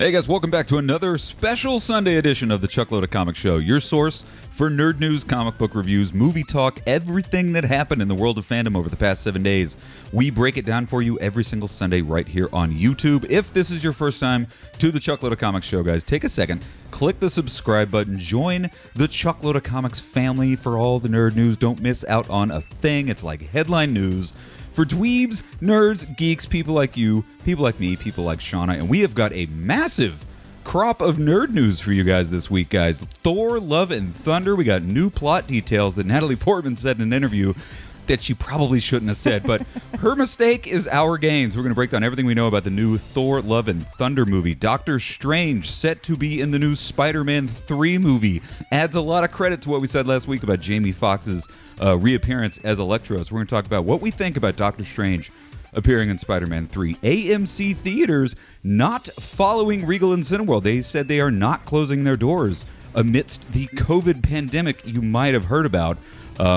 Hey guys, welcome back to another special Sunday edition of the Chuckload of Comics Show, your source for nerd news, comic book reviews, movie talk, everything that happened in the world of fandom over the past 7 days. We break it down for you every single Sunday right here on YouTube. If this is your first time to the Chuckload of Comics Show, guys, take a second, click the subscribe button, join the Chuckload of Comics family for all the nerd news. Don't miss out on a thing. It's like headline news for dweebs, nerds, geeks, people like you, people like me, people like Shauna, and we have got a massive crop of nerd news for you guys this week, guys. Thor, Love and Thunder. We got new plot details that Natalie Portman said in an interview that she probably shouldn't have said, but her mistake is our gains. We're going to break down everything we know about the new Thor, Love and Thunder movie. Doctor Strange, set to be in the new Spider-Man 3 movie, adds a lot of credit to what we said last week about Jamie Foxx's reappearance as Electro. So we're going to talk about what we think about Doctor Strange appearing in Spider-Man 3. AMC theaters not following Regal and Cineworld. They said they are not closing their doors amidst the COVID pandemic you might have heard about.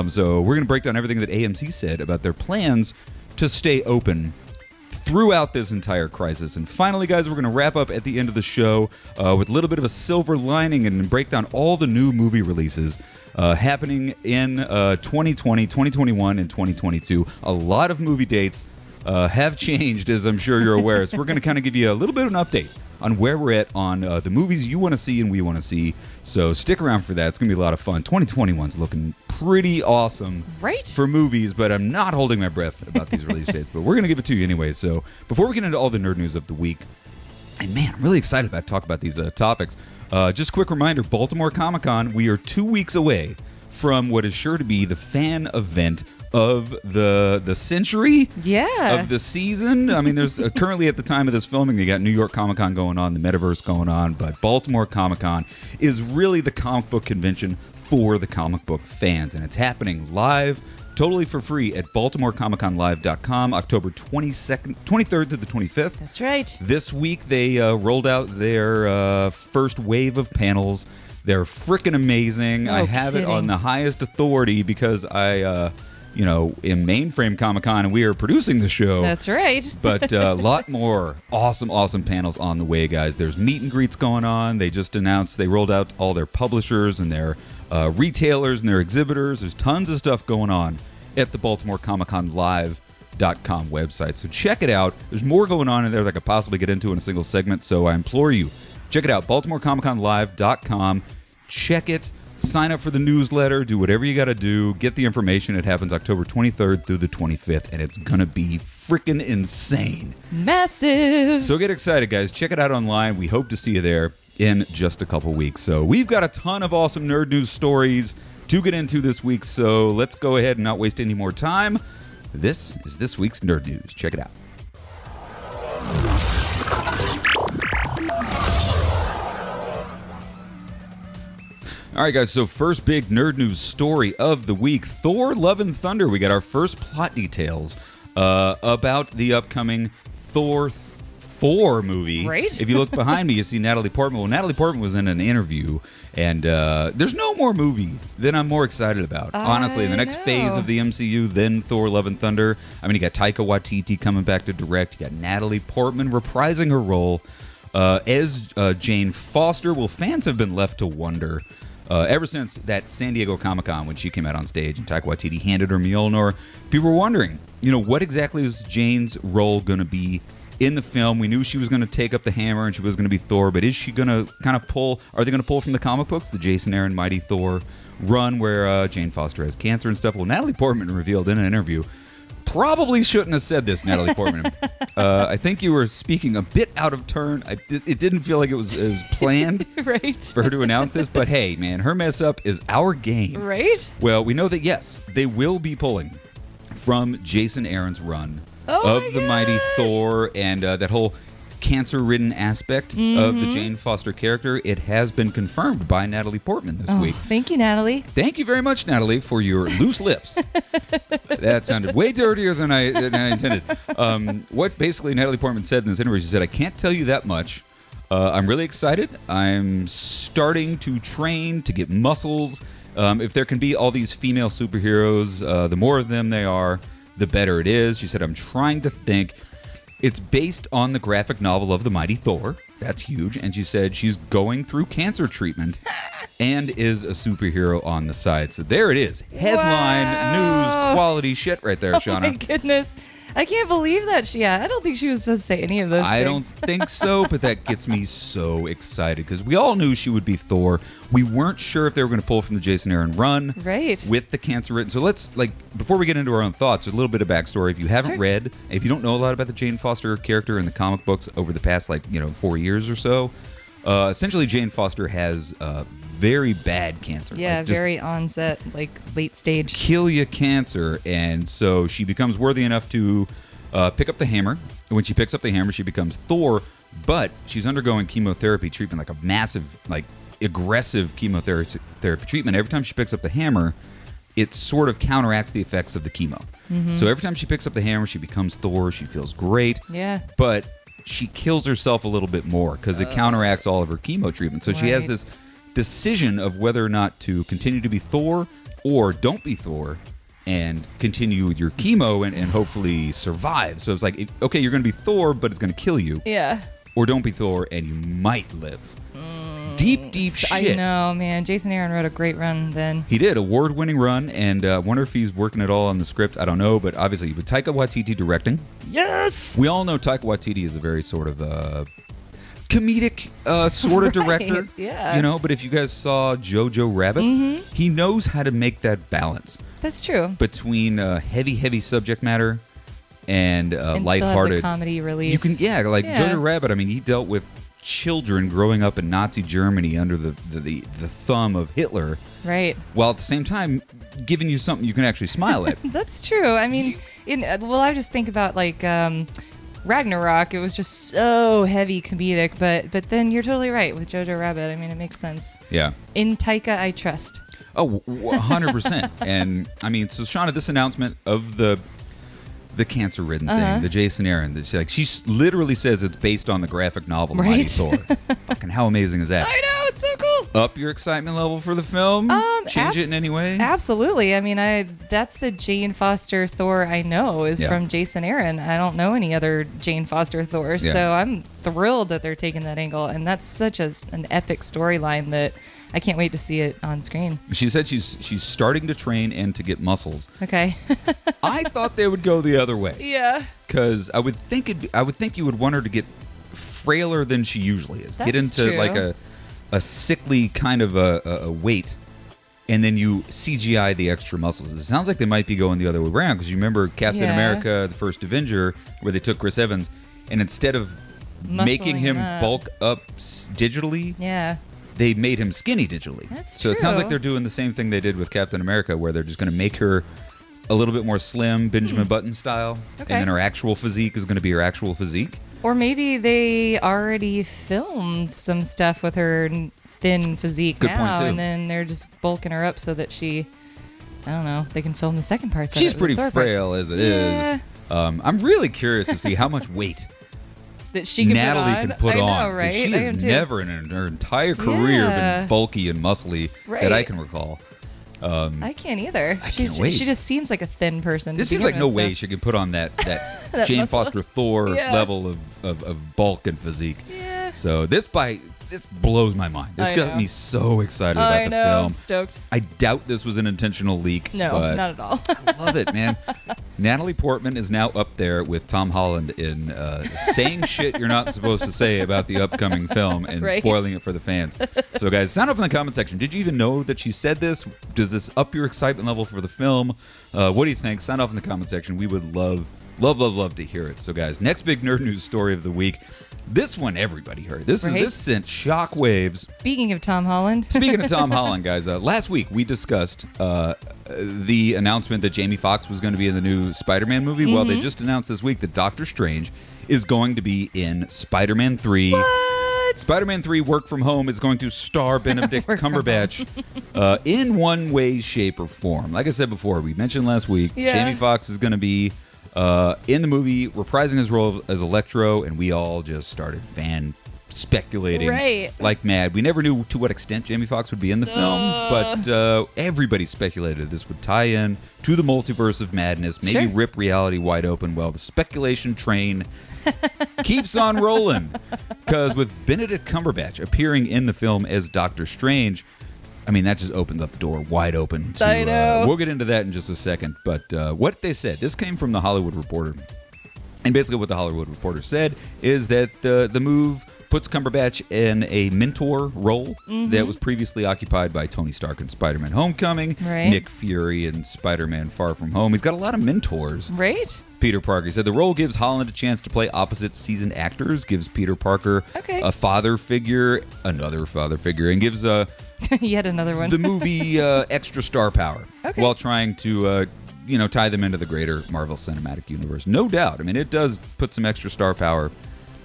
So we're going to break down everything that AMC said about their plans to stay open throughout this entire crisis. And finally, guys, we're going to wrap up at the end of the show with a little bit of a silver lining and break down all the new movie releases happening in 2020, 2021, and 2022. A lot of movie dates have changed, as I'm sure you're aware. So we're going to kind of give you a little bit of an update on where we're at on the movies you want to see and we want to see. So stick around for that. It's going to be a lot of fun. 2021's looking pretty awesome for movies, but I'm not holding my breath about these release dates. But we're going to give it to you anyway. So before we get into all the nerd news of the week, and man, I'm really excited about talking about these topics. Just a quick reminder, Baltimore Comic-Con, we are 2 weeks away from what is sure to be the fan event of the century, of the season. I mean, there's currently at the time of this filming, they got New York Comic-Con going on, the Metaverse going on, but Baltimore Comic-Con is really the comic book convention for the comic book fans, and it's happening live, totally for free at BaltimoreComicConLive.com, October 23rd to the 25th. That's right. This week, they rolled out their first wave of panels. They're freaking amazing. I have it on the highest authority because I in Mainframe Comic-Con, and we are producing the show. That's right. But a lot more awesome panels on the way, guys. There's meet and greets going on. They just announced, they rolled out all their publishers and their retailers and their exhibitors. There's tons of stuff going on at the Baltimore Comic-Con Live.com website. So check it out. There's more going on in there that I could possibly get into in a single segment, so I implore you, check it out, BaltimoreComicConLive.com. Check it. Sign up for the newsletter. Do whatever you got to do. Get the information. It happens October 23rd through the 25th, and it's going to be freaking insane. Massive. So get excited, guys. Check it out online. We hope to see you there in just a couple weeks. So we've got a ton of awesome nerd news stories to get into this week, so let's go ahead and not waste any more time. This is this week's nerd news. Check it out. All right, guys, so first big nerd news story of the week, Thor, Love and Thunder. We got our first plot details about the upcoming Thor 4 movie. Right. If you look behind me, you see Natalie Portman. Well, Natalie Portman was in an interview, and there's no more movie that I'm more excited about. Honestly, in the next phase of the MCU, than Thor, Love and Thunder. I mean, you got Taika Waititi coming back to direct. You got Natalie Portman reprising her role as Jane Foster. Well, fans have been left to wonder ever since that San Diego Comic-Con, when she came out on stage and Taika Waititi handed her Mjolnir, people were wondering, what exactly is Jane's role going to be in the film? We knew she was going to take up the hammer and she was going to be Thor, but is she going to kind of are they going to pull from the comic books, the Jason Aaron Mighty Thor run where Jane Foster has cancer and stuff? Well, Natalie Portman revealed in an interview, probably shouldn't have said this, Natalie Portman. I think you were speaking a bit out of turn. It didn't feel like it was planned for her to announce this, but hey, man, her mess up is our game. Right? Well, we know that, yes, they will be pulling from Jason Aaron's run of the Mighty Thor and that whole cancer-ridden aspect of the Jane Foster character. It has been confirmed by Natalie Portman this week. Thank you, Natalie. Thank you very much, Natalie, for your loose lips. That sounded way dirtier than I intended. What basically Natalie Portman said in this interview, she said, I can't tell you that much. I'm really excited. I'm starting to train to get muscles. If there can be all these female superheroes, the more of them they are, the better it is. She said, I'm trying to think. It's based on the graphic novel of The Mighty Thor. That's huge. And she said she's going through cancer treatment and is a superhero on the side. So there it is. Headline Wow. news quality shit right there, Oh Shauna. my goodness. I can't believe that. I don't think she was supposed to say any of those I things. don't think so, but that gets me so excited because we all knew she would be Thor. We weren't sure if they were going to pull from the Jason Aaron run Right. with the cancer written. So let's, before we get into our own thoughts, a little bit of backstory. If you haven't Sure. read, if you don't know a lot about the Jane Foster character in the comic books over the past, 4 years or so, essentially Jane Foster has very bad cancer. Yeah, Like, just very onset, late stage. kill you cancer, and so she becomes worthy enough to pick up the hammer. And when she picks up the hammer, she becomes Thor, but she's undergoing chemotherapy treatment, like a massive, aggressive chemotherapy treatment. Every time she picks up the hammer, it sort of counteracts the effects of the chemo. So every time she picks up the hammer, she becomes Thor. She feels great. Yeah. But she kills herself a little bit more because it counteracts all of her chemo treatment. So she has Right. this decision of whether or not to continue to be Thor or don't be Thor and continue with your chemo and hopefully survive. So it's like, okay, you're going to be Thor, but it's going to kill you. Yeah. Or don't be Thor and you might live. Deep shit. I know, man. Jason Aaron wrote a great run then. He did, award-winning run, and I wonder if he's working at all on the script. I don't know, but obviously with Taika Waititi directing. Yes! We all know Taika Waititi is a very sort of comedic sort of director. Right, yeah. But if you guys saw Jojo Rabbit, he knows how to make that balance That's true. between heavy subject matter and And still have the lighthearted comedy relief. You can, Yeah. Jojo Rabbit. I mean, he dealt with children growing up in Nazi Germany under the thumb of Hitler, Right. while at the same time giving you something you can actually smile at. That's true. I mean, I just think about Ragnarok. It was just so heavy comedic, but then you're totally right with Jojo Rabbit. I mean, it makes sense. Yeah. In Taika, I trust. Oh, 100%. And I mean, so Shauna, this announcement of the cancer-ridden thing, the Jason Aaron, she literally says it's based on the graphic novel, The Mighty Right. Thor. Fucking how amazing is that? I know, it's so cool. Up your excitement level for the film? Change it in any way? Absolutely. I mean, that's the Jane Foster Thor I know is Yeah. from Jason Aaron. I don't know any other Jane Foster Thor, Yeah. so I'm thrilled that they're taking that angle, and that's such an epic storyline that I can't wait to see it on screen. She said she's starting to train and to get muscles. Okay. I thought they would go the other way. Yeah. Because I would think you would want her to get frailer than she usually is. Get That's into true. a sickly kind of a weight, and then you CGI the extra muscles. It sounds like they might be going the other way around because you remember Captain Yeah. America, the first Avenger, where they took Chris Evans, and instead of making Muscling him up. bulk up digitally, Yeah. they made him skinny digitally. That's so it sounds like true. they're doing the same thing they did with Captain America, where they're just going to make her a little bit more slim, Benjamin Button style, Okay. and then her actual physique is going to be her actual physique. Or maybe they already filmed some stuff with her thin physique Good now, point, too. and then they're just bulking her up so that she, I don't know, they can film the second parts. She's of it pretty with Thor parts. frail as it Yeah. is. I'm really curious to see how much weight That she can Natalie put on. can put I know, on. 'Cause right? She I has am too. never in her entire career Yeah. been bulky and muscly that I Right. can recall. I can't either. I can't wait. She just seems like a thin person. This to seems like begin no with, way so- she could put on that That Jane muscle. Foster Thor Yeah. level of bulk and physique. Yeah. So this blows my mind. This I got know. me so excited about I the know. film. I'm stoked. I doubt this was an intentional leak. No, but not at all. I love it, man. Natalie Portman is now up there with Tom Holland in saying shit you're not supposed to say about the upcoming film and Right. spoiling it for the fans. So, guys, sound off in the comment section. Did you even know that she said this? Does this up your excitement level for the film? What do you think? Sound off in the comment section. We would love to hear it. So, guys, next big nerd news story of the week. This one everybody heard. This Right. sent shockwaves. Speaking of Tom Holland. Speaking of Tom Holland, guys, last week we discussed the announcement that Jamie Foxx was going to be in the new Spider-Man movie. Well, they just announced this week that Doctor Strange is going to be in Spider-Man 3. What? Spider-Man 3 Work From Home is going to star Benedict Work From Cumberbatch in one way, shape, or form. Like I said before, we mentioned last week, Yeah. Jamie Foxx is going to be in the movie reprising his role as Electro, and we all just started speculating Right. like mad. We never knew to what extent Jamie Foxx would be in the film, but everybody speculated this would tie in to the multiverse of madness, maybe Sure. rip reality wide open. Well, the speculation train keeps on rolling, because with Benedict Cumberbatch appearing in the film as Doctor Strange, I mean, that just opens up the door wide open to, I know. we'll get into that in just a second, but what they said, this came from the Hollywood Reporter, and basically what the Hollywood Reporter said is that the move puts Cumberbatch in a mentor role that was previously occupied by Tony Stark in Spider-Man Homecoming, Right. Nick Fury in Spider-Man Far From Home. He's got a lot of mentors. Right? Peter Parker. He said the role gives Holland a chance to play opposite seasoned actors, gives Peter Parker Okay. a father figure, another father figure, and gives Yet another one. the movie extra star power Okay. while trying to tie them into the greater Marvel Cinematic Universe. No doubt. I mean, it does put some extra star power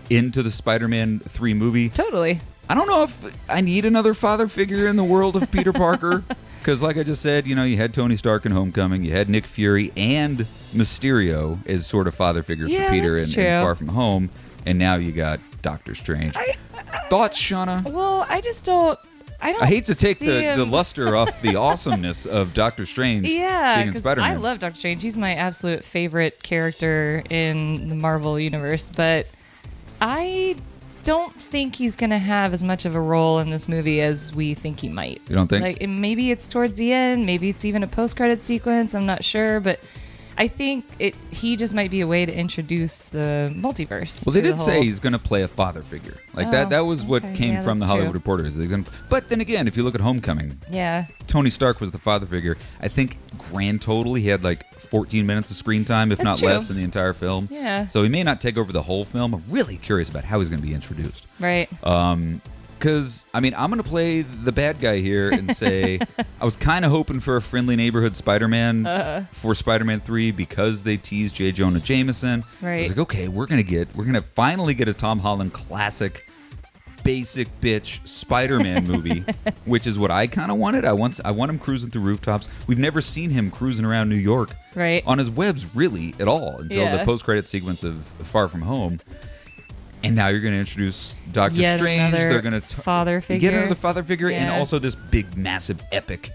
into the Spider-Man 3 movie. Totally. I don't know if I need another father figure in the world of Peter Parker, because like I just said, you had Tony Stark in Homecoming, you had Nick Fury and Mysterio as sort of father figures Yeah, for Peter that's in true. Far From Home, and now you got Doctor Strange. Thoughts, Shauna? Well, I just don't. I hate to take see the him- luster off the awesomeness of Doctor Strange Yeah, being in because Spider-Man. I love Doctor Strange. He's my absolute favorite character in the Marvel universe, but I don't think he's going to have as much of a role in this movie as we think he might. You don't think? Like, maybe it's towards the end, maybe it's even a post-credit sequence, I'm not sure, but I think he just might be a way to introduce the multiverse. Well, they to did the say whole- he's going to play a father figure. Like Oh, that was what okay. came Yeah, from the that's Hollywood true. Reporter. Is they're gonna, but then again, if you look at Homecoming, Yeah. Tony Stark was the father figure. I think grand total he had like 14 minutes of screen time, if That's not true. less, in the entire film. Yeah. So he may not take over the whole film. I'm really curious about how he's going to be introduced. Right. Because, I mean, I'm going to play the bad guy here and say I was kind of hoping for a friendly neighborhood Spider-Man for Spider-Man 3 because they teased J. Jonah Jameson. I Right. was like, okay, we're going to finally get a Tom Holland classic basic bitch Spider-Man movie, which is what I kind of wanted. I want him cruising through rooftops. We've never seen him cruising around New York Right. on his webs really at all until the Yeah. post-credit sequence of Far From Home. And now you're going to introduce Doctor Yet Strange. another They're going to father figure. get another father figure, and Yeah. also this big, massive, epic,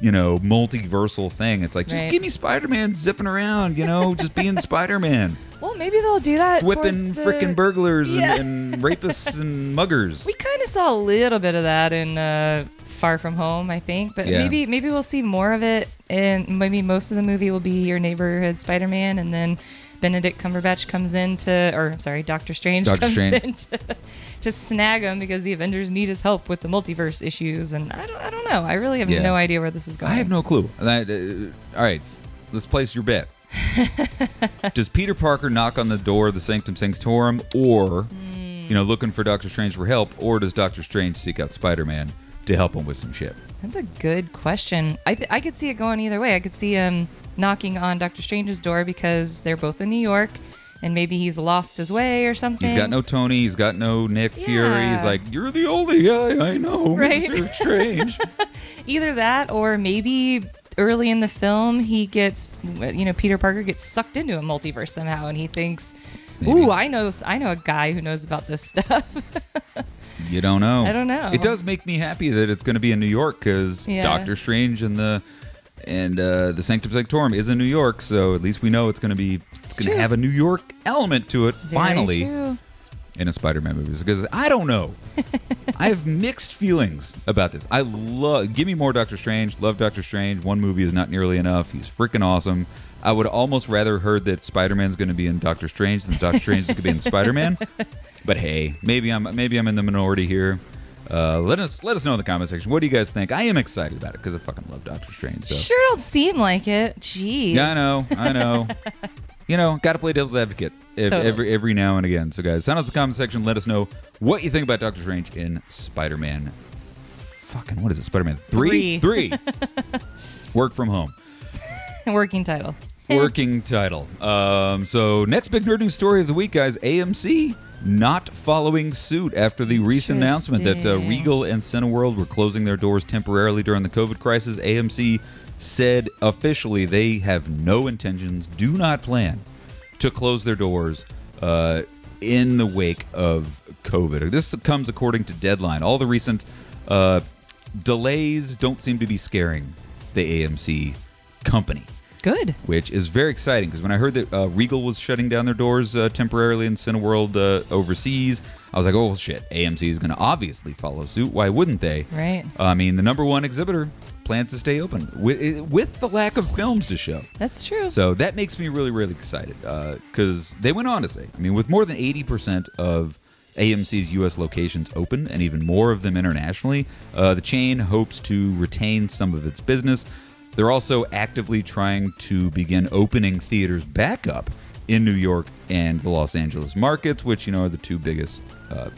multiversal thing. It's like, just Right. give me Spider-Man zipping around, just being Spider-Man, Well, maybe they'll do that. whipping towards the- frickin' burglars Yeah. and rapists and muggers. We kind of saw a little bit of that in Far From Home, I think, but Yeah. maybe we'll see more of it, and maybe most of the movie will be your neighborhood Spider-Man, and then Benedict Cumberbatch comes in Doctor Strange Doctor comes Strange. in to snag him because the Avengers need his help with the multiverse issues, and I don't know. I really have Yeah. no idea where this is going. I have no clue. All right, let's place your bet. Does Peter Parker knock on the door of the Sanctum Sanctorum, or, looking for Doctor Strange for help, or does Doctor Strange seek out Spider-Man to help him with some shit? That's a good question. I could see it going either way. I could see him knocking on Doctor Strange's door because they're both in New York, and maybe he's lost his way or something. He's got no Tony. He's got no Nick Fury. Yeah. He's like, you're the only guy I know, Right. Mr. Strange. Either that, or maybe early in the film he gets, Peter Parker gets sucked into a multiverse somehow, and he thinks, Maybe. "Ooh, I know a guy who knows about this stuff." You don't know. I don't know. It does make me happy that it's going to be in New York because Yeah. Doctor Strange and the Sanctum Sanctorum is in New York, so at least we know it's going to true. have a New York element to it. Very finally. true. In a Spider-Man movie, because I don't know. I have mixed feelings about this. Give me more Doctor Strange. Love Doctor Strange. One movie is not nearly enough. He's freaking awesome. I would almost rather heard that Spider-Man's going to be in Doctor Strange than Doctor Strange is going to be in Spider-Man. But hey, maybe I'm in the minority here. Let us know in the comment section. What do you guys think? I am excited about it because I fucking love Doctor Strange. So. Sure don't seem like it. Jeez. Yeah, I know. Got to play devil's advocate Totally. every now and again. So, guys, send us in the comment section. Let us know what you think about Doctor Strange in Spider-Man. Fucking, what is it? Spider-Man 3? 3. Work from home. Working title. Working title. So, next big nerd news story of the week, guys. AMC not following suit after the recent announcement that Interesting. Regal and Cineworld were closing their doors temporarily during the COVID crisis. AMC said officially they have no intentions, do not plan to close their doors in the wake of COVID. This comes according to Deadline. All the recent delays don't seem to be scaring the AMC company. Good. Which is very exciting, because when I heard that Regal was shutting down their doors temporarily in Cineworld overseas, I was like, oh, shit, AMC is going to obviously follow suit. Why wouldn't they? Right. I mean, the number one exhibitor plans to stay open with the lack of films to show. That's true. So that makes me really, really excited, because they went on to say, I mean, with more than 80% of AMC's U.S. locations open, and even more of them internationally, the chain hopes to retain some of its business. They're also actively trying to begin opening theaters back up in New York and the Los Angeles markets, which, are the two biggest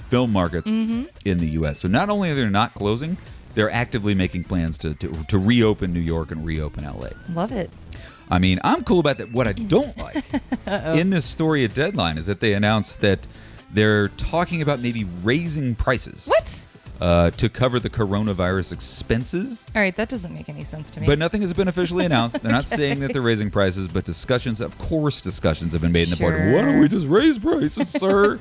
film markets in the U.S. So not only are they not closing, they're actively making plans to reopen New York and reopen L.A. Love it. I mean, I'm cool about that. What I don't like in this story at Deadline is that they announced that they're talking about maybe raising prices. What? To cover the coronavirus expenses. All right, that doesn't make any sense to me. But nothing has been officially announced. They're not saying that they're raising prices, but discussions have been made in the party. Why don't we just raise prices, sir?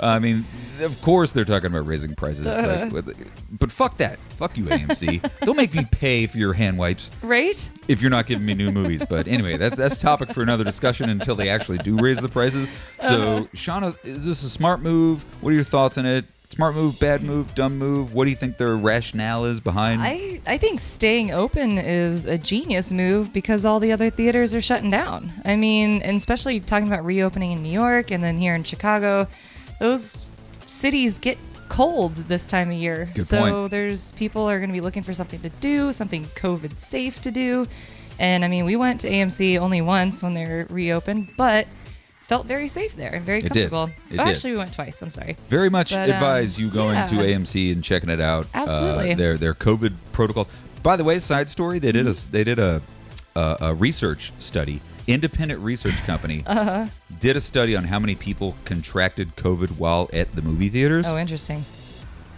I mean, of course they're talking about raising prices. It's like, but fuck that. Fuck you, AMC. Don't make me pay for your hand wipes. Right? If you're not giving me new movies. But anyway, that's topic for another discussion until they actually do raise the prices. So, Shauna, is this a smart move? What are your thoughts on it? Smart move, bad move, dumb move? What do you think their rationale is behind? I think staying open is a genius move because all the other theaters are shutting down. I mean, and especially talking about reopening in New York and then here in Chicago, those cities get cold this time of year. Good so point. there's people are going to be looking for something to do, something COVID safe to do. And I mean, we went to AMC only once when they were reopened, but felt very safe there and very comfortable. It did. Actually, we went twice. I'm sorry. Very much But, advise you going to AMC and checking it out. Absolutely. Their COVID protocols. By the way, side story, they did a research study. Independent research company did a study on how many people contracted COVID while at the movie theaters. Oh, interesting.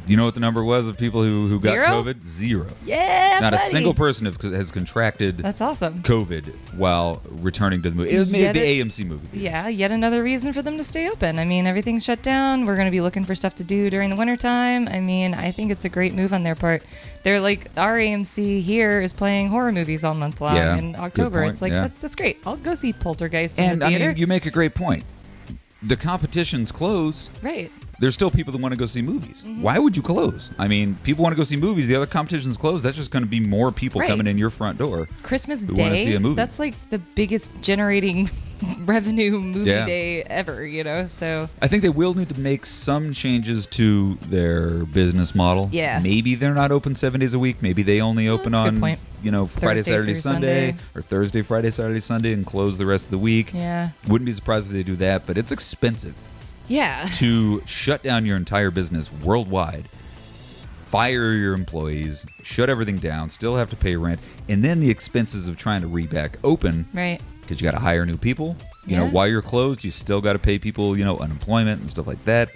You know what the number was of people who got Zero? COVID? Zero. Yeah, Not buddy. a single person has contracted That's awesome. COVID while returning to the movie. It made the AMC movie theaters. Yeah, yet another reason for them to stay open. I mean, everything's shut down. We're going to be looking for stuff to do during the wintertime. I mean, I think it's a great move on their part. They're like, our AMC here is playing horror movies all month long in October. point, It's like, that's great. I'll go see Poltergeist in And the theater. I mean, you make a great point. The competition's closed. Right. There's still people that want to go see movies. Why would you close? I mean, people want to go see movies. The other competition's closed. That's just going to be more people coming in your front door. Christmas who want to see Day, a movie. that's like the biggest generating revenue movie day ever, So I think they will need to make some changes to their business model. Yeah. Maybe they're not open 7 days a week. Maybe they only open that's a good on, point. Friday, Thursday Saturday, through Sunday, Sunday. or Thursday, Friday, Saturday, Sunday, and close the rest of the week. Yeah. Wouldn't be surprised if they do that, but it's expensive Yeah. to shut down your entire business worldwide, fire your employees, shut everything down, still have to pay rent, and then the expenses of trying to re-back open. Right. Because you got to hire new people. You know, Yeah. while you're closed, you still got to pay people, unemployment and stuff like that.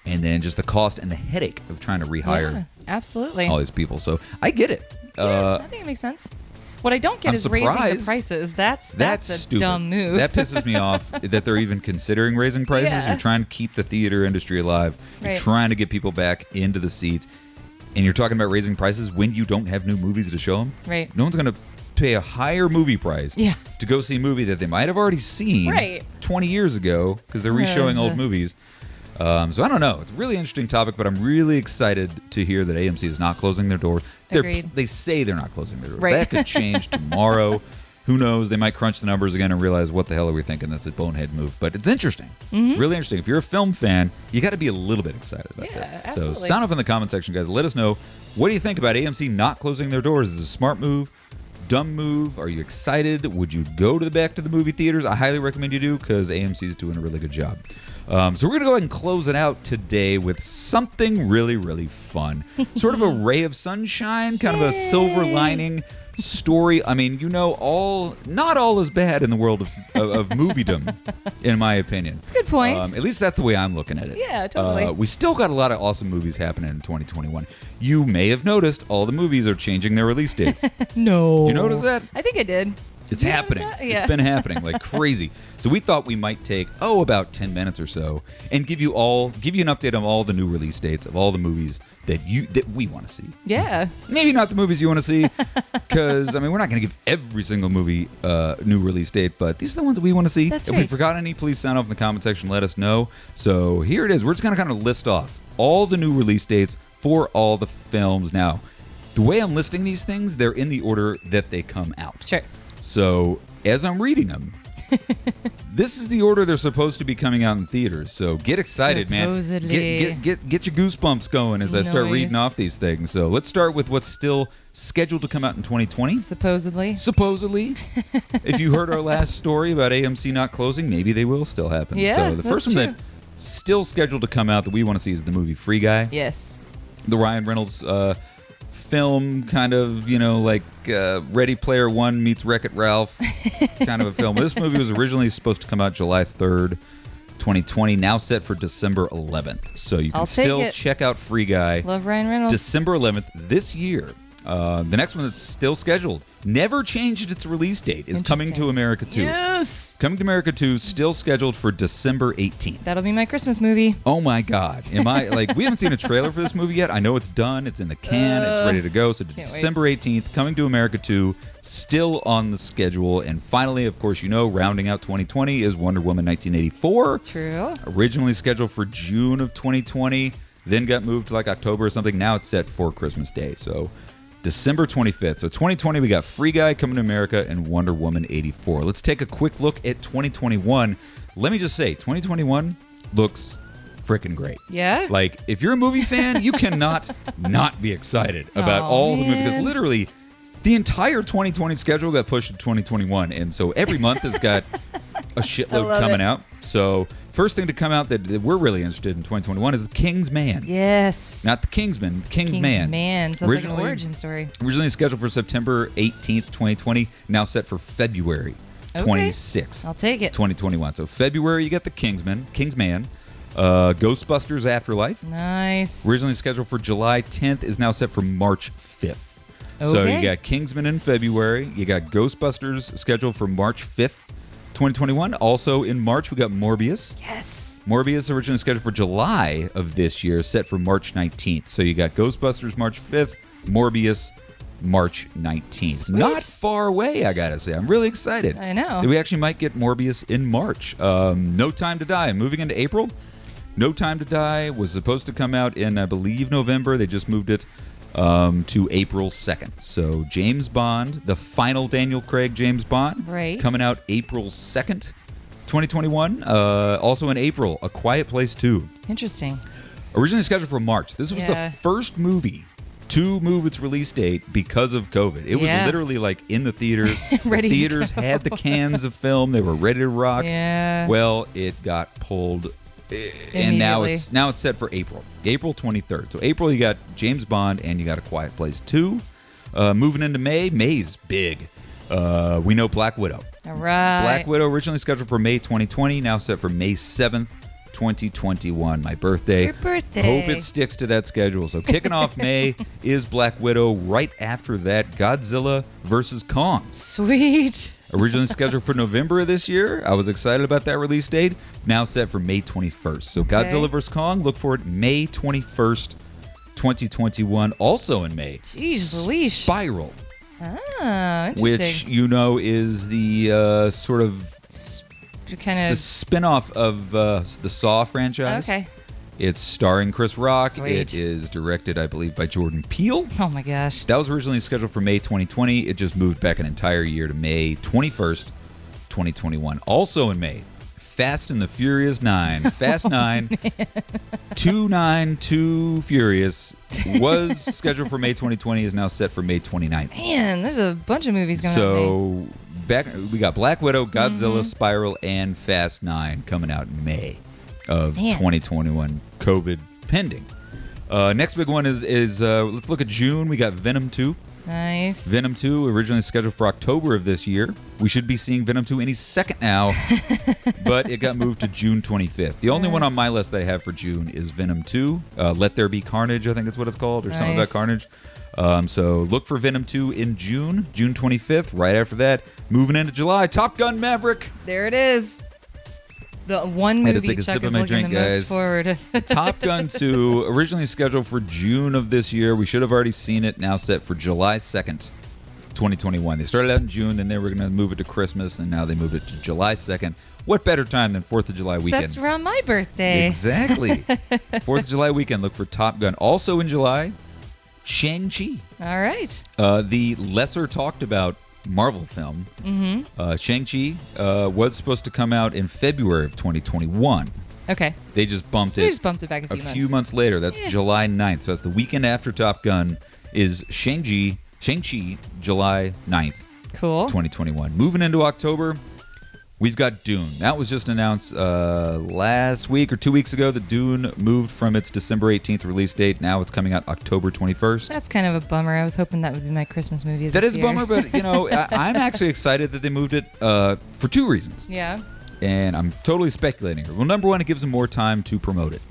And then just the cost and the headache of trying to rehire Yeah, absolutely. all these people. So I get it. I think it makes sense. What I don't get I'm is raising the surprised. prices. That's a stupid. dumb move. That pisses me off that they're even considering raising prices. Yeah. You're trying to keep the theater industry alive. You're Right. trying to get people back into the seats. And you're talking about raising prices when you don't have new movies to show them. Right. No one's going to pay a higher movie price to go see a movie that they might have already seen 20 years ago because they're reshowing old movies. So I don't know. It's a really interesting topic, but I'm really excited to hear that AMC is not closing their doors. Agreed. They say they're not closing their doors. Right. That could change tomorrow. Who knows? They might crunch the numbers again and realize, what the hell are we thinking? That's a bonehead move. But it's interesting. Really interesting. If you're a film fan, you got to be a little bit excited about this. Absolutely. So sound off in the comment section, guys. Let us know. What do you think about AMC not closing their doors? Is it a smart move? Dumb move? Are you excited? Would you go back to the movie theaters? I highly recommend you do because AMC is doing a really good job. So we're going to go ahead and close it out today with something really, really fun. Sort of a ray of sunshine, kind of a silver lining story. I mean, not all is bad in the world of moviedom, in my opinion. That's a good point. At least that's the way I'm looking at it. Yeah, totally. We still got a lot of awesome movies happening in 2021. You may have noticed all the movies are changing their release dates. No. Did you notice that? I think I did. It's happening. Yeah. It's been happening like crazy. So we thought we might take, about 10 minutes or so and give you an update on all the new release dates of all the movies that we want to see. Yeah. Maybe not the movies you want to see, because, we're not going to give every single movie new release date, but these are the ones that we want to see. That's if right. we forgot any, please sound off in the comment section. Let us know. So here it is. We're just going to kind of list off all the new release dates for all the films. Now, the way I'm listing these things, they're in the order that they come out. Sure. So as I'm reading them, this is the order they're supposed to be coming out in theaters. So get excited, Supposedly. man. Get your goosebumps going as I start reading off these things. So let's start with what's still scheduled to come out in 2020. Supposedly. If you heard our last story about AMC not closing, maybe they will still happen. Yeah, So the first that's one true. that's still scheduled to come out that we want to see is the movie Free Guy. Yes. The Ryan Reynolds film, kind of, like Ready Player One meets Wreck-It Ralph kind of a film. This movie was originally supposed to come out July 3rd, 2020, now set for December 11th. So you can I'll take still it. check out Free Guy. Love Ryan Reynolds. December 11th this year. The next one that's still scheduled, never changed its release date, is Coming to Interesting. America 2. Yes. Coming to America 2, still scheduled for December 18th. That'll be my Christmas movie. Oh my God. We haven't seen a trailer for this movie yet. I know it's done. It's in the can. It's ready to go. So December 18th, Coming to America 2, still on the schedule. And finally, of course, rounding out 2020 is Wonder Woman 1984. True. Originally scheduled for June of 2020, then got moved to October or something. Now it's set for Christmas Day. So December 25th. So 2020, we got Free Guy, Coming to America, and Wonder Woman 84. Let's take a quick look at 2021. Let me just say, 2021 looks freaking great. Yeah? If you're a movie fan, you cannot not be excited about all the movies, because literally the entire 2020 schedule got pushed to 2021, and so every month has got a shitload coming out. So first thing to come out that we're really interested in 2021 is The King's Man. Yes. Not The Kingsman, The King's Man. Man. So it's like an origin story. Originally scheduled for September 18th, 2020, now set for February 26th. I'll take it. 2021. So February, you got The King's Man. Ghostbusters Afterlife. Nice. Originally scheduled for July 10th, is now set for March 5th. So you got Kingsman in February. You got Ghostbusters scheduled for March 5th, 2021. Also in March, we got Morbius. Yes. Morbius originally scheduled for July of this year, set for March 19th. So you got Ghostbusters March 5th, Morbius March 19th. Sweet. Not far away, I gotta say. I'm really excited. I know. That we actually might get Morbius in March. No Time to Die. Moving into April. No Time to Die was supposed to come out in, I believe, November. They just moved it to April 2nd. So James Bond, the final Daniel Craig James Bond, Right. coming out April 2nd, 2021. Also in April, A Quiet Place 2. Interesting. Originally scheduled for March. This was the first movie to move its release date because of COVID. It was literally in the theaters. Ready The to theaters go. had the cans of film. They were ready to rock. Yeah. Well, it got pulled, and now Immediately. it's set for April 23rd. So April, you got James Bond and you got A Quiet Place 2. Moving into May. May's big. We know Black Widow. All right. Black Widow originally scheduled for May 2020, now set for May 7th, 2021, my birthday. Your birthday. Hope it sticks to that schedule. So kicking off May is Black Widow. Right after that, Godzilla vs. Kong. Sweet. Originally scheduled for November of this year. I was excited about that release date. Now set for May 21st. So Godzilla vs. Kong, look for it May 21st, 2021. Also in May. Jeez Louise. Spiral, Ah, interesting. which is the sort of kind the of. spin-off of the Saw franchise. Okay. It's starring Chris Rock. Sweet. It is directed, I believe, by Jordan Peele. Oh my gosh. That was originally scheduled for May 2020. It just moved back an entire year to May 21st, 2021. Also in May, Fast and the Furious 9. Fast 9, 292 Furious was scheduled for May 2020, is now set for May 29th. Man, there's a bunch of movies going on. So we got Black Widow, Godzilla, Spiral, and Fast 9 coming out in May of 2021. COVID pending. Next big one is let's look at June. We got Venom 2. Nice. Venom 2 originally scheduled for October of this year. We should be seeing Venom 2 any second now, but it got moved to June 25th. The only one on my list that I have for June is Venom 2. Let There Be Carnage, I think that's what it's called, or something about Nice. Carnage. So look for Venom 2 in June 25th. Right after that, moving into July, Top Gun Maverick. There it is. The one I had to movie take a Chuck sip of is my looking drink, the guys. most forward. Top Gun 2, originally scheduled for June of this year. We should have already seen it. Now set for July 2nd, 2021. They started out in June, then they were going to move it to Christmas, and now they moved it to July 2nd. What better time than 4th of July weekend? That's around my birthday. Exactly. 4th of July weekend, look for Top Gun. Also in July, Shang-Chi. All right. The lesser talked about Marvel film. Shang-Chi was supposed to come out in February of 2021. Okay. They just bumped So it. they just bumped it back a few months. Later. That's July 9th. So that's the weekend after Top Gun is Shang-Chi, July 9th, Cool. 2021. Moving into October, we've got Dune. That was just announced last week or 2 weeks ago. That Dune moved from its December 18th release date. Now it's coming out October 21st. That's kind of a bummer. I was hoping that would be my Christmas movie That this is a year. bummer, but I'm actually excited that they moved it for two reasons. Yeah. And I'm totally speculating here. Well, number one, it gives them more time to promote it.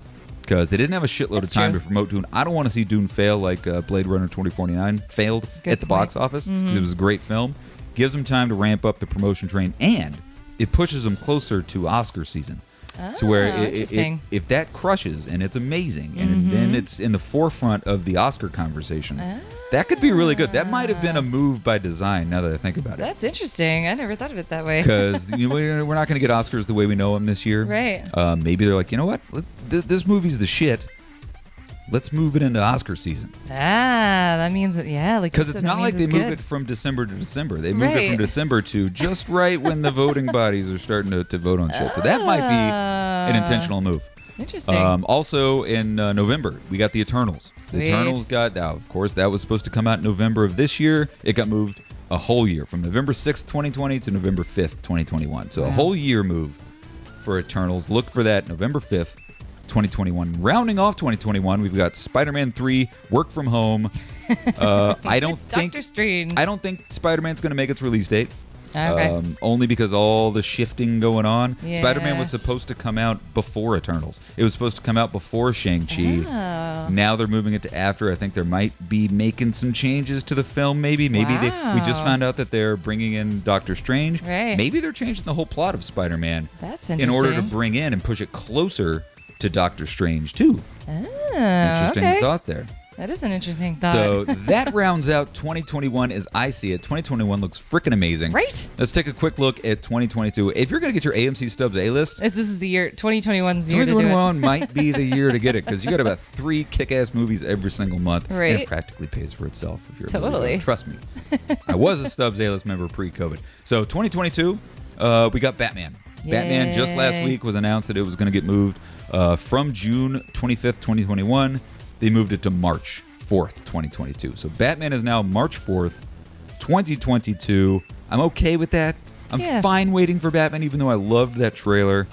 Because they didn't have a shitload That's of time true. to promote Dune. I don't want to see Dune fail like Blade Runner 2049 failed Good at the box point. office. Because it was a great film. Gives them time to ramp up the promotion train. And it pushes them closer to Oscar season. To where interesting. if that crushes and it's amazing and then it's in the forefront of the Oscar conversation, that could be really good. That might have been a move by design now that I think about it. That's interesting. I never thought of it that way. Because we're not going to get Oscars the way we know them this year. Right. Maybe they're like, you know what? This movie's the shit. Let's move it into Oscar season. That means that, like Because it's not like they move it from December to December. They moved it from December to just right when the voting bodies are starting to vote on shit. So that might be an intentional move. Interesting. Also in November, we got the Eternals. Sweet. The Eternals got, now, of course, that was supposed to come out in November of this year. It got moved a whole year from November 6th, 2020 to November 5th, 2021. So a whole year move for Eternals. Look for that November 5th. 2021. Rounding off 2021, we've got Spider-Man 3, Work From Home. I don't think Doctor Strange. I don't think Spider-Man's going to make its release date. Okay. Only because all the shifting going on. Yeah. Spider-Man was supposed to come out before Eternals. It was supposed to come out before Shang-Chi. Oh. Now they're moving it to after. I think there might be making some changes to the film, maybe. We just found out that they're bringing in Doctor Strange. Right. Maybe they're changing the whole plot of Spider-Man That's in interesting. order to bring in and push it closer to Doctor Strange, too. Interesting Okay. thought there. That is an interesting thought. So that rounds out 2021 as I see it. 2021 looks freaking amazing. Right. Let's take a quick look at 2022. If you're going to get your AMC Stubbs A-list, This is the year, 2021's the year to do it. 2021 might be the year to get it because you got about 3 kick-ass movies every single month. Right. And it practically pays for itself if you're a movie Totally. buff. Trust me. I was a Stubbs A-list member pre-COVID. So 2022, we got Batman. Batman just last Yay. week was announced that it was going to get moved from June 25th, 2021. They moved it to March 4th, 2022. So Batman is now March 4th, 2022. I'm okay with that. I'm fine waiting for Batman, even though I loved that trailer.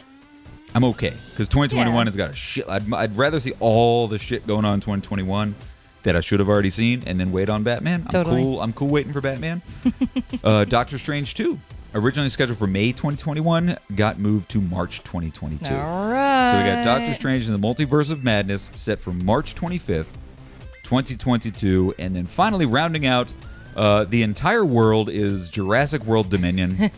I'm okay because 2021 has got a shit. I'd rather see all the shit going on in 2021 that I should have already seen and then wait on Batman. Totally. I'm cool waiting for Batman. Doctor Strange 2, originally scheduled for May 2021, got moved to March 2022. All right. So we got Doctor Strange and the Multiverse of Madness set for March 25th, 2022. And then finally rounding out the entire world is Jurassic World Dominion.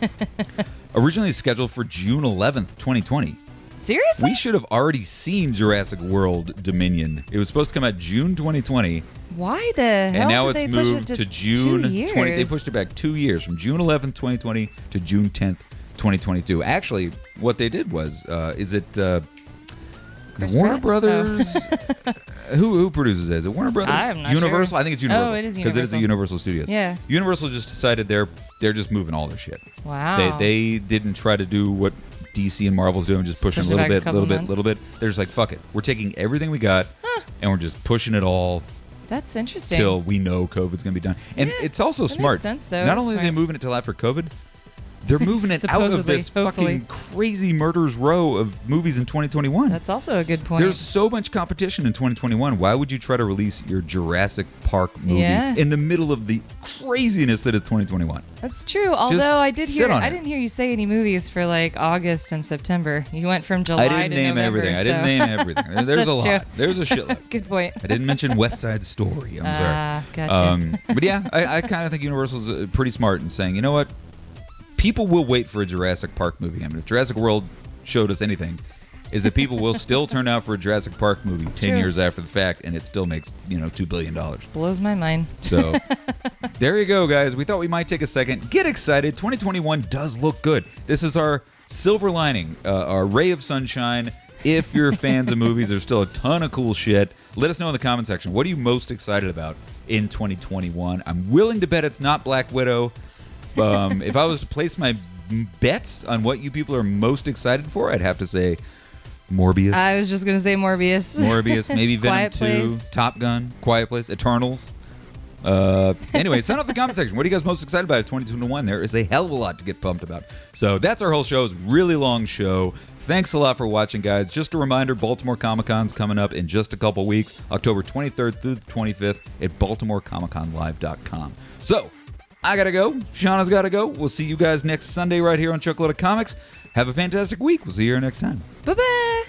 Originally scheduled for June 11th, 2020. Seriously? We should have already seen Jurassic World Dominion. It was supposed to come out June 2020. Why the hell And now did it's they push moved it to June 2 years? 20. They pushed it back 2 years from June 11th, 2020 to June 10th, 2022. Actually, what they did was, is it Chris Warner Pratt? Brothers? Who produces it? Is it Warner Brothers? I'm not Universal? sure. I think it's Universal. Oh, it is because it is a Universal. Universal Studios. Yeah. Universal just decided they're just moving all their shit. Wow. They didn't try to do what DC and Marvel's doing, just pushing push a it little back a bit, couple little bit, months. little bit. They're just like, fuck it. We're taking everything we got and we're just pushing it all That's interesting. till we know COVID's going to be done. And it's also that makes smart. sense, though. Not It's only are they smart. moving it till after COVID, They're moving it out of Supposedly, this hopefully. fucking crazy murder's row of movies in 2021. That's also a good point. There's so much competition in 2021. Why would you try to release your Jurassic Park movie Yeah. in the middle of the craziness that is 2021? That's true. Although I did sit hear, on I it. didn't hear you say any movies for like August and September. You went from July I to didn't name November, everything. I didn't so- name everything. There's a That's lot. true. There's a shitload. Good point. I didn't mention West Side Story. I'm sorry. Gotcha. But yeah, I kind of think Universal's pretty smart in saying, you know what? People will wait for a Jurassic Park movie. I mean, if Jurassic World showed us anything, is that people will still turn out for a Jurassic Park movie 10 true. years after the fact, and it still makes, $2 billion. Blows my mind. So there you go, guys. We thought we might take a second. Get excited. 2021 does look good. This is our silver lining, our ray of sunshine. If you're fans of movies, there's still a ton of cool shit. Let us know in the comment section. What are you most excited about in 2021? I'm willing to bet it's not Black Widow. If I was to place my bets on what you people are most excited for, I'd have to say Morbius. I was just gonna say Morbius. Morbius, maybe Venom Quiet 2, Place. Top Gun, Quiet Place, Eternals. Anyway, send off the comment section. What are you guys most excited about at 2021? There is a hell of a lot to get pumped about. So that's our whole show. It's a really long show. Thanks a lot for watching, guys. Just a reminder, Baltimore Comic-Con's coming up in just a couple weeks, October 23rd through the 25th at BaltimoreComicConLive.com. So, I gotta go. Shauna's gotta go. We'll see you guys next Sunday right here on Chuckload of Comics. Have a fantastic week. We'll see you here next time. Bye-bye.